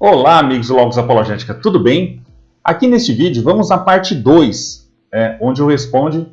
Olá, amigos do Logos Apologética, tudo bem? Aqui neste vídeo vamos à parte 2, onde eu respondo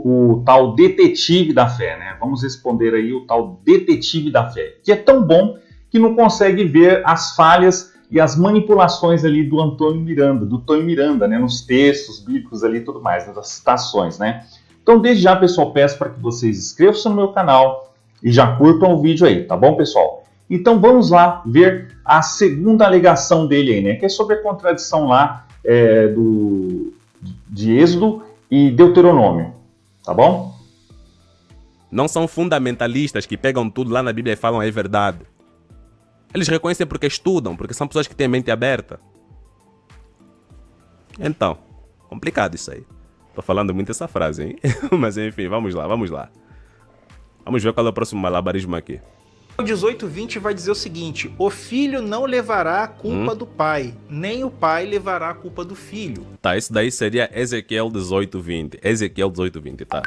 o tal detetive da fé, né? Vamos responder aí o tal detetive da fé, que é tão bom que não consegue ver as falhas e as manipulações ali do Antônio Miranda, do Tonho Miranda, né? Nos textos bíblicos ali e tudo mais, nas citações, né? Então, desde já, pessoal, peço para que vocês inscrevam-se no meu canal e já curtam o vídeo aí, tá bom, pessoal? Então vamos lá ver a segunda alegação dele aí, né? Que é sobre a contradição lá de Êxodo e Deuteronômio, tá bom? Não são fundamentalistas que pegam tudo lá na Bíblia e falam é verdade. Eles reconhecem porque estudam, porque são pessoas que têm mente aberta. Então, complicado isso aí. Tô falando muito essa frase, hein? Mas enfim, vamos lá. Vamos ver qual é o próximo malabarismo aqui. O 18:20 vai dizer o seguinte: o filho não levará a culpa do pai, nem o pai levará a culpa do filho. Tá, isso daí seria Ezequiel 18:20. Ezequiel 18:20, tá.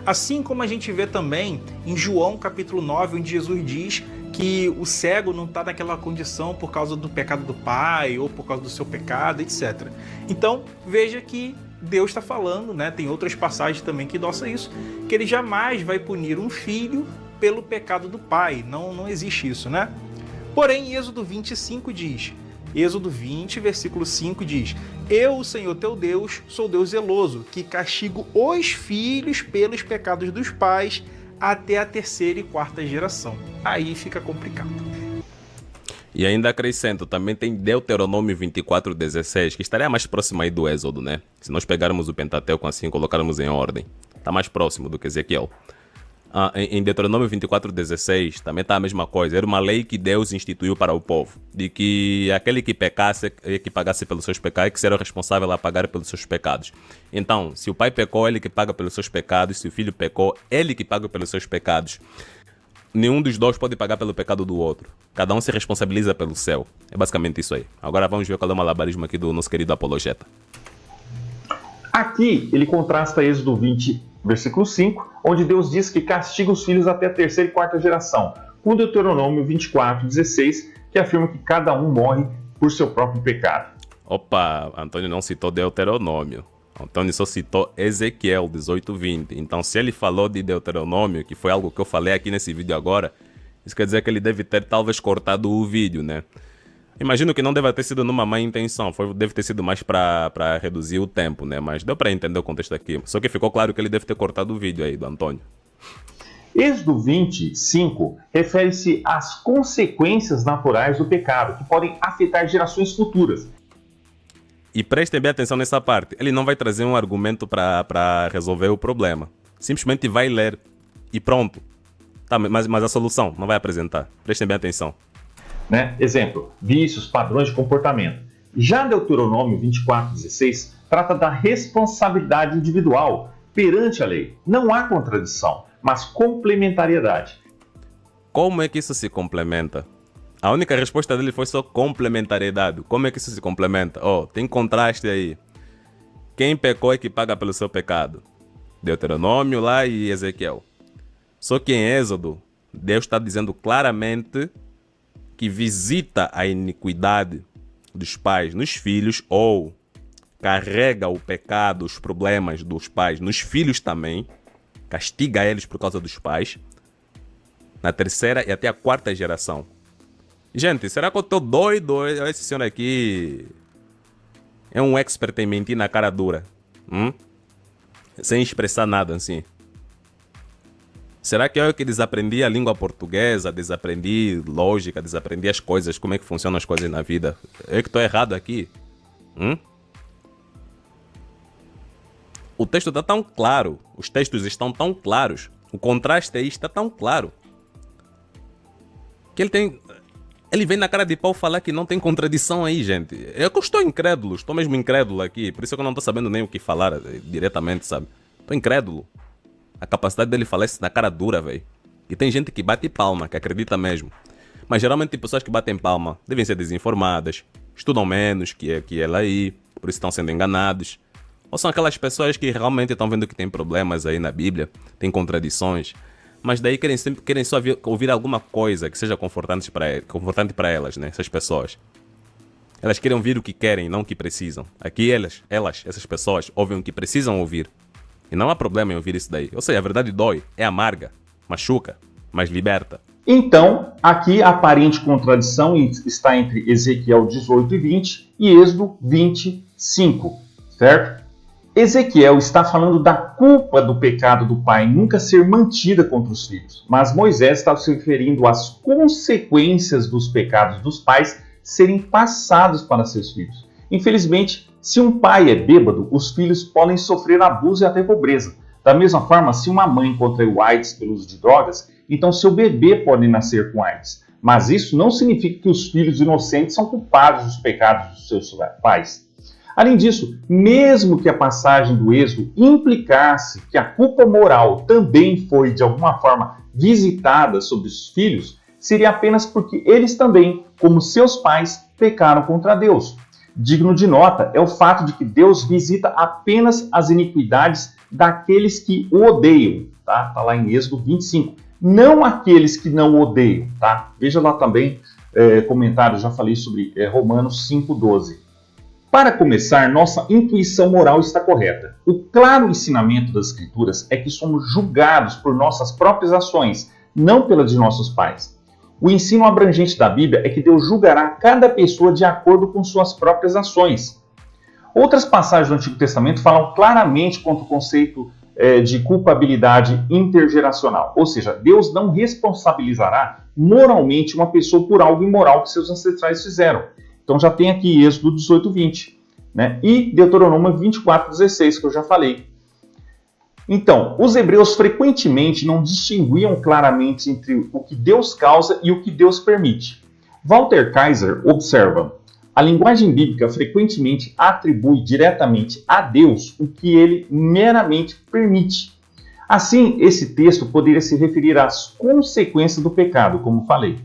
Assim como a gente vê também em João capítulo 9, onde Jesus diz que o cego não está naquela condição por causa do pecado do pai ou por causa do seu pecado, etc. Então, veja que Deus está falando, né? Tem outras passagens também que endossam isso, que ele jamais vai punir um filho pelo pecado do pai. Não existe isso, né? Porém, Êxodo 25 diz, Êxodo 20, versículo 5 diz: eu, o Senhor teu Deus, sou Deus zeloso, que castigo os filhos pelos pecados dos pais até a terceira e quarta geração. Aí fica complicado. E ainda acrescento, também tem Deuteronômio 24:16, que estaria mais próximo aí do Êxodo, né? Se nós pegarmos o Pentateuco assim e colocarmos em ordem, tá mais próximo do que Ezequiel. Em Deuteronômio 24:16 também está a mesma coisa. Era uma lei que Deus instituiu para o povo, de que aquele que pecasse, que pagasse pelos seus pecados, que será o responsável a pagar pelos seus pecados. Então, se o pai pecou, ele que paga pelos seus pecados. Se o filho pecou, ele que paga pelos seus pecados. Nenhum dos dois pode pagar pelo pecado do outro. Cada um se responsabiliza pelo seu. É basicamente isso aí. Agora vamos ver qual é o malabarismo aqui do nosso querido apologeta. Aqui ele contrasta Êxodo 20, versículo 5, onde Deus diz que castiga os filhos até a terceira e quarta geração, com Deuteronômio 24:16, que afirma que cada um morre por seu próprio pecado. Opa, Antônio não citou Deuteronômio. Antônio só citou Ezequiel 18:20. Então, se ele falou de Deuteronômio, que foi algo que eu falei aqui nesse vídeo agora, isso quer dizer que ele deve ter talvez cortado o vídeo, né? Imagino que não deve ter sido numa má intenção, deve ter sido mais para reduzir o tempo, né? Mas deu para entender o contexto aqui. Só que ficou claro que ele deve ter cortado o vídeo aí do Antônio. Êxodo 25 refere-se às consequências naturais do pecado, que podem afetar gerações futuras. E prestem bem atenção nessa parte. Ele não vai trazer um argumento para resolver o problema. Simplesmente vai ler e pronto. Tá, mas a solução não vai apresentar. Prestem bem atenção. Né? Exemplo, vícios, padrões de comportamento. Já Deuteronômio 24:16 trata da responsabilidade individual perante a lei. Não há contradição, mas complementariedade. Como é que isso se complementa? A única resposta dele foi só complementariedade. Como é que isso se complementa? Tem contraste aí. Quem pecou é que paga pelo seu pecado. Deuteronômio lá e Ezequiel. Só que em Êxodo, Deus está dizendo claramente que visita a iniquidade dos pais nos filhos ou carrega o pecado, os problemas dos pais nos filhos também, castiga eles por causa dos pais, na terceira e até a quarta geração. Gente, será que eu tô doido? Esse senhor aqui é um expert em mentir na cara dura, sem expressar nada assim. Será que eu que desaprendi a língua portuguesa, desaprendi lógica, desaprendi as coisas, como é que funcionam as coisas na vida? Eu que estou errado aqui? O texto está tão claro, os textos estão tão claros, o contraste aí está tão claro, que ele vem na cara de pau falar que não tem contradição aí, gente. Eu estou incrédulo, estou mesmo incrédulo aqui, por isso que eu não estou sabendo nem o que falar diretamente, sabe? Estou incrédulo. A capacidade dele falar isso na cara dura, velho. E tem gente que bate palma, que acredita mesmo. Mas geralmente pessoas que batem palma devem ser desinformadas, estudam menos que ela aí, por isso estão sendo enganados. Ou são aquelas pessoas que realmente estão vendo que tem problemas aí na Bíblia, tem contradições. mas daí querem só ouvir alguma coisa que seja confortante para elas, né? Essas pessoas. Elas querem ouvir o que querem, não o que precisam. Aqui essas pessoas, ouvem o que precisam ouvir. E não há problema em ouvir isso daí. Ou seja, a verdade dói, é amarga, machuca, mas liberta. Então, aqui a aparente contradição está entre Ezequiel 18 e 20 e Êxodo 25, certo? Ezequiel está falando da culpa do pecado do pai nunca ser mantida contra os filhos, mas Moisés está se referindo às consequências dos pecados dos pais serem passados para seus filhos. Infelizmente, se um pai é bêbado, os filhos podem sofrer abuso e até pobreza. Da mesma forma, se uma mãe contraiu AIDS pelo uso de drogas, então seu bebê pode nascer com AIDS. Mas isso não significa que os filhos inocentes são culpados dos pecados dos seus pais. Além disso, mesmo que a passagem do Êxodo implicasse que a culpa moral também foi, de alguma forma, visitada sobre os filhos, seria apenas porque eles também, como seus pais, pecaram contra Deus. Digno de nota é o fato de que Deus visita apenas as iniquidades daqueles que o odeiam, tá? Está lá em Êxodo 25. Não aqueles que não o odeiam, tá? Veja lá também, comentários, já falei sobre Romanos 5,12. Para começar, nossa intuição moral está correta. O claro ensinamento das Escrituras é que somos julgados por nossas próprias ações, não pelas de nossos pais. O ensino abrangente da Bíblia é que Deus julgará cada pessoa de acordo com suas próprias ações. Outras passagens do Antigo Testamento falam claramente contra o conceito de culpabilidade intergeracional. Ou seja, Deus não responsabilizará moralmente uma pessoa por algo imoral que seus ancestrais fizeram. Então já tem aqui Êxodo 18, 20, né? E Deuteronômio 24, 16, que eu já falei. Então, os hebreus frequentemente não distinguiam claramente entre o que Deus causa e o que Deus permite. Walter Kaiser observa: a linguagem bíblica frequentemente atribui diretamente a Deus o que ele meramente permite. Assim, esse texto poderia se referir às consequências do pecado, como falei.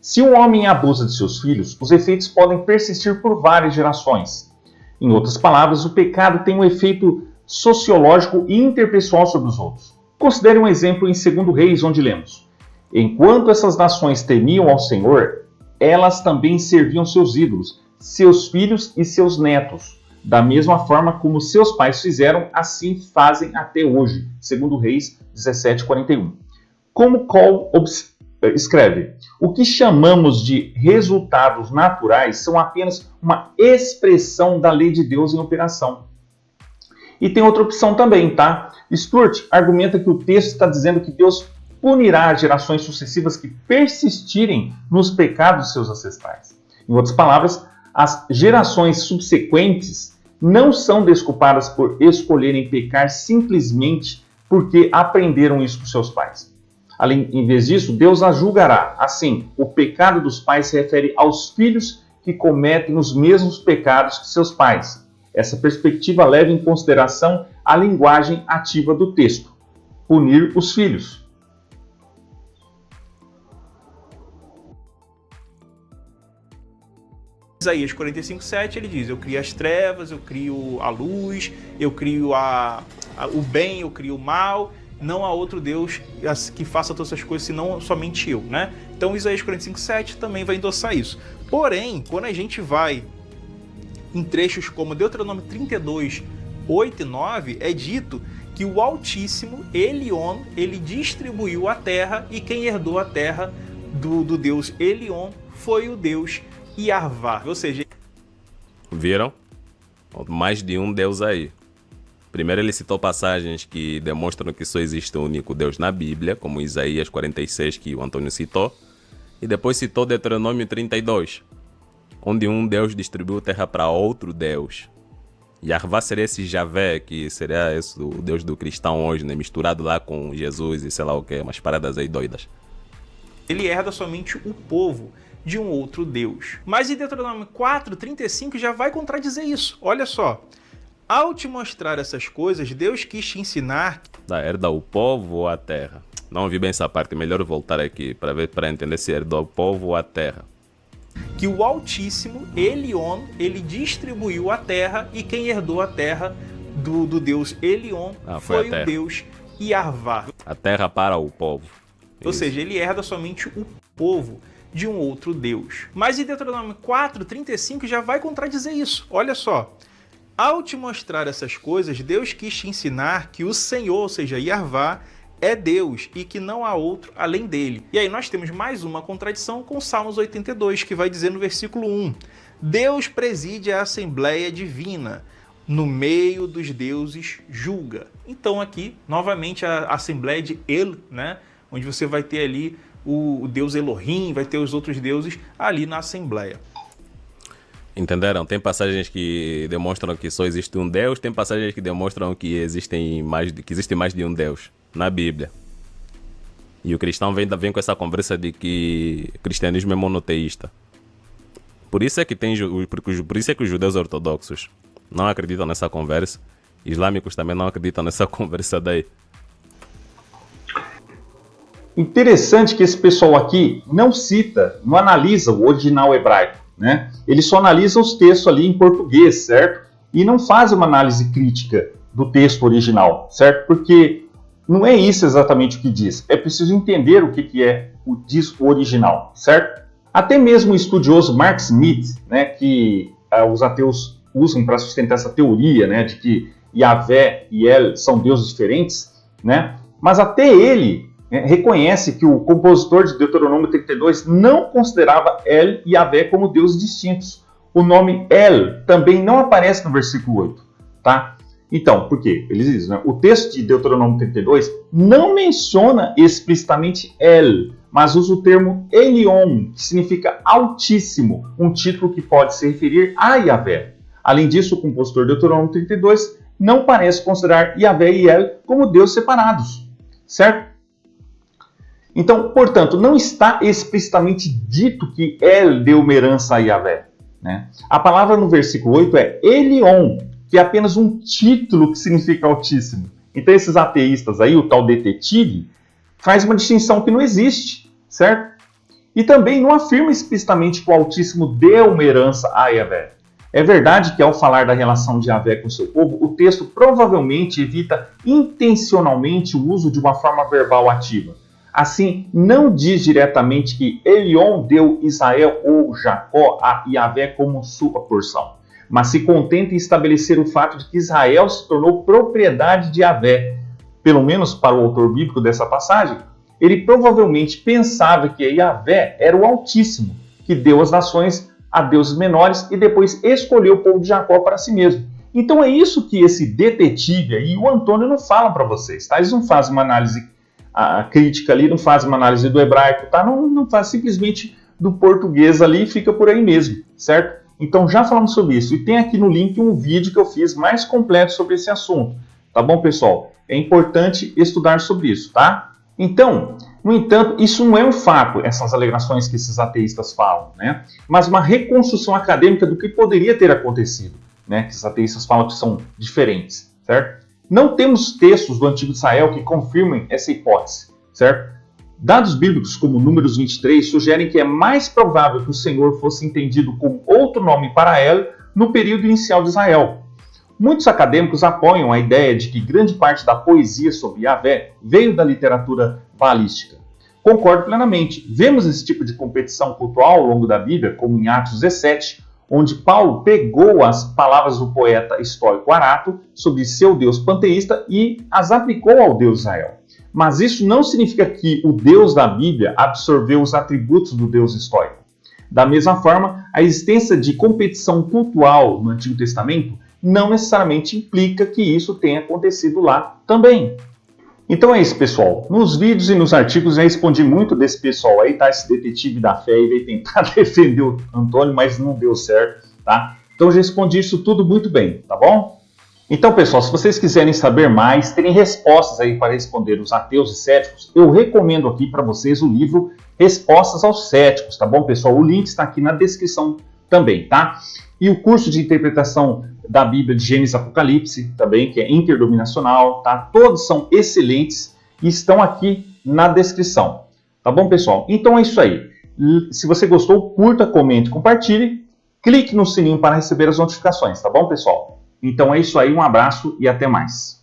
Se um homem abusa de seus filhos, os efeitos podem persistir por várias gerações. Em outras palavras, o pecado tem um efeito sociológico e interpessoal sobre os outros. Considere um exemplo em 2 Reis, onde lemos: enquanto essas nações temiam ao Senhor, elas também serviam seus ídolos, seus filhos e seus netos. Da mesma forma como seus pais fizeram, assim fazem até hoje. 2 Reis 17, 41. Como Cole escreve: o que chamamos de resultados naturais são apenas uma expressão da lei de Deus em operação. E tem outra opção também, tá? Stuart argumenta que o texto está dizendo que Deus punirá gerações sucessivas que persistirem nos pecados de seus ancestrais. Em outras palavras, as gerações subsequentes não são desculpadas por escolherem pecar simplesmente porque aprenderam isso com seus pais. Em vez disso, Deus as julgará. Assim, o pecado dos pais se refere aos filhos que cometem os mesmos pecados que seus pais. Essa perspectiva leva em consideração a linguagem ativa do texto: punir os filhos. Isaías 45:7 ele diz: eu crio as trevas, eu crio a luz, eu crio o bem, eu crio o mal. Não há outro Deus que faça todas essas coisas, senão somente eu, né? Então Isaías 45:7 também vai endossar isso. Porém, quando a gente vai em trechos como Deuteronômio 32, 8 e 9, é dito que o Altíssimo, Elion, ele distribuiu a terra, e quem herdou a terra do Deus Elion foi o Deus Yarvá. Ou seja... Viram? Mais de um Deus aí. Primeiro ele citou passagens que demonstram que só existe um único Deus na Bíblia, como Isaías 46, que o Antônio citou. E depois citou Deuteronômio 32, onde um Deus distribuiu terra para outro Deus. Yarvá seria esse Javé, que seria esse, o Deus do cristão hoje, né? Misturado lá com Jesus e sei lá o que, umas paradas aí doidas. Ele herda somente o povo de um outro Deus. Mas em Deuteronômio 4:35 já vai contradizer isso. Olha só. Ao te mostrar essas coisas, Deus quis te ensinar... Herda o povo ou a terra? Não ouvi bem essa parte, melhor voltar aqui para entender se herdou o povo ou a terra. Que o Altíssimo, Elion, ele distribuiu a terra, e quem herdou a terra do Deus Elion foi o Deus Yarvá. A terra para o povo. Ou Isso. seja, ele herda somente o povo de um outro Deus. Mas em Deuteronômio 4:35 já vai contradizer isso. Olha só. Ao te mostrar essas coisas, Deus quis te ensinar que o Senhor, ou seja, Yahavá, é Deus e que não há outro além dele. E aí nós temos mais uma contradição com Salmos 82, que vai dizer no versículo 1: Deus preside a Assembleia Divina, no meio dos deuses julga. Então aqui, novamente, a Assembleia de El, né? Onde você vai ter ali o Deus Elohim, vai ter os outros deuses ali na Assembleia. Entenderam? Tem passagens que demonstram que só existe um Deus, tem passagens que demonstram que existe mais de um Deus na Bíblia. E o cristão vem com essa conversa de que o cristianismo é monoteísta. Por isso é que os judeus ortodoxos não acreditam nessa conversa. Islâmicos também não acreditam nessa conversa daí. Interessante que esse pessoal aqui não cita, não analisa o original hebraico, né? Eles só analisam os textos ali em português, certo? E não fazem uma análise crítica do texto original, certo? Porque não é isso exatamente o que diz. É preciso entender o que diz o original, certo? Até mesmo o estudioso Mark Smith, né, que os ateus usam para sustentar essa teoria, né, de que Yahvé e El são deuses diferentes, né? Mas até ele reconhece que o compositor de Deuteronômio 32 não considerava El e Yahvé como deuses distintos. O nome El também não aparece no versículo 8, tá? Então, por quê? Eles dizem, né? O texto de Deuteronômio 32 não menciona explicitamente El, mas usa o termo Elion, que significa altíssimo, um título que pode se referir a Yahvé. Além disso, o compositor de Deuteronômio 32 não parece considerar Yahvé e El como deuses separados, certo? Então, portanto, não está explicitamente dito que El deu uma herança a Yahvé, né? A palavra no versículo 8 é Elion, que é apenas um título que significa altíssimo. Então, esses ateístas aí, o tal detetive, faz uma distinção que não existe, certo? E também não afirma explicitamente que o Altíssimo deu uma herança a Yahvé. É verdade que ao falar da relação de Yahvé com seu povo, o texto provavelmente evita intencionalmente o uso de uma forma verbal ativa. Assim, não diz diretamente que Elion deu Israel ou Jacó a Yahvé como sua porção, mas se contenta em estabelecer o fato de que Israel se tornou propriedade de Yahvé. Pelo menos para o autor bíblico dessa passagem, ele provavelmente pensava que Yahvé era o Altíssimo, que deu as nações a deuses menores e depois escolheu o povo de Jacó para si mesmo. Então é isso que esse detetive aí, o Antônio, não fala para vocês, tá? Eles não fazem uma análise crítica ali, não fazem uma análise do hebraico, tá? Não faz simplesmente do português ali e fica por aí mesmo, certo? Então já falamos sobre isso. E tem aqui no link um vídeo que eu fiz mais completo sobre esse assunto. Tá bom, pessoal? É importante estudar sobre isso, tá? Então, no entanto, isso não é um fato, essas alegações que esses ateístas falam, né? Mas uma reconstrução acadêmica do que poderia ter acontecido, né? Que esses ateístas falam que são diferentes, certo? Não temos textos do Antigo Israel que confirmem essa hipótese, certo? Dados bíblicos como Números 23 sugerem que é mais provável que o Senhor fosse entendido como outro nome para El no período inicial de Israel. Muitos acadêmicos apoiam a ideia de que grande parte da poesia sobre Yahvé veio da literatura balística. Concordo plenamente. Vemos esse tipo de competição cultural ao longo da Bíblia, como em Atos 17, onde Paulo pegou as palavras do poeta estoico Arato sobre seu Deus panteísta e as aplicou ao Deus Israel. Mas isso não significa que o Deus da Bíblia absorveu os atributos do Deus estoico. Da mesma forma, a existência de competição cultural no Antigo Testamento não necessariamente implica que isso tenha acontecido lá também. Então é isso, pessoal. Nos vídeos e nos artigos já respondi muito desse pessoal aí, tá? Esse detetive da fé aí veio tentar defender o Antônio, mas não deu certo, tá? Então já respondi isso tudo muito bem, tá bom? Então, pessoal, se vocês quiserem saber mais, terem respostas aí para responder os ateus e céticos, eu recomendo aqui para vocês o livro Respostas aos Céticos, tá bom, pessoal? O link está aqui na descrição também, tá? E o curso de interpretação da Bíblia de Gênesis e Apocalipse também, que é interdominacional, tá? Todos são excelentes e estão aqui na descrição, tá bom, pessoal? Então é isso aí. Se você gostou, curta, comente, compartilhe, clique no sininho para receber as notificações, tá bom, pessoal? Então é isso aí, um abraço e até mais.